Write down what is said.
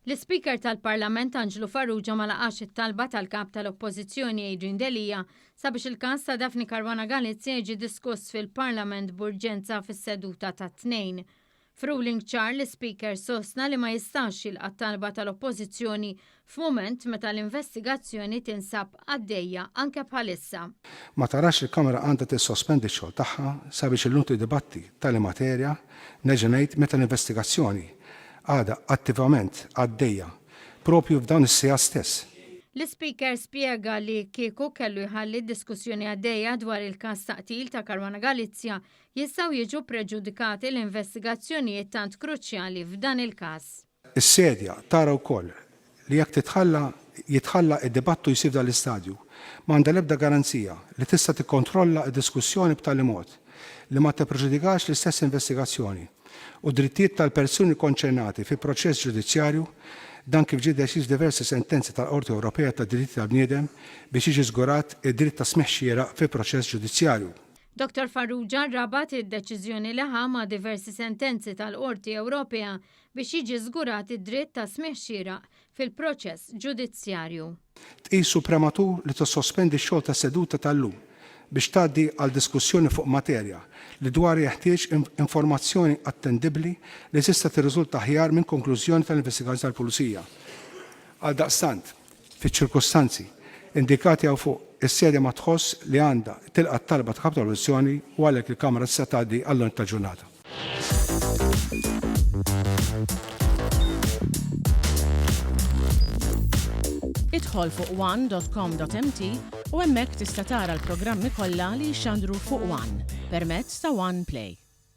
L-Ispeaker tal-Parlament Anġlu Farrugia ma laqax it-talba tal-kap tal-Oppożizzjoni Adrian Delija sabiex il-każ ta' Daphne Caruana Galizia jiġi diskuss fil-Parlament b'urġenza fis-seduta ta' Tnejn. F'ruling ċar l-Ispeaker sostna li ma jistax jilqa' talba tal-Oppożizzjoni f'mument meta l-investigazzjoni tinsab għaddejja anke bħalissa. Ma tarax il-Kamra għandha tissospendi x-xogħol tagħha sabiex illum tidibatti tal-materja nerġa' ngħid meta l-investigazzjoni għada attivament għaddejja propju f'dawn is-sija stess. L-Ispeaker spjega li kieku kellu jħalli diskussjoni għaddejja dwar il-każ taqtil ta' Caruana Galizia jistgħu jiġu preġudikati l-investigazzjonijiet tant kruċjali f'dan il-każ. Is-sedja tara wkoll li jekk jitħalla id-dibattu jsir dal-istadju m'għandha l-ebda garanzija li tista' tikkontrolla d-diskussjoni b'tali mod li ma tippreġudikax l-istess investigazzjoni u drittijiet tal-persuni konċernati fi proċess ġudizzjarju dan kif ġie deċiż diversi sentenzi tal-Qorti Ewropea tad-Diritti tal-Bniedem biex jiġi żgurat id-dritt ta' smigħ xieraq fi proċess ġudizzjarju. Dr. Farrugia rabat id-deċiżjoni li ma' diversi sentenzi tal-Qorti Ewropea biex jiġi żgurat id-dritt ta' smigħ xieraq fil-proċess ġudizzjarju. Tqisu prematur li tissospendi x-xogħol ta' seduta tal-lum biex tgħaddi għal diskussjoni fuq materja li dwar jeħtieġ informazzjoni attendibbli li tista' tirriżulta aħjar minn konklużjoni tal-investigazzjoni tal-Pulizija. Għal daqstant, fiċ-ċirkostanzi indikati hawn fuq is-sedja ma tħoss li għandha tilqa' talba ta' kap tal-Oppożizzjoni u għalhekk il-Kamra tista' tgħaddi għall-lum tal-ġurnata. Idħol fuq one.com.mt u hemmhekk tista' tara l-programmi kollha li jxandru fuq One permezz ta' One Play.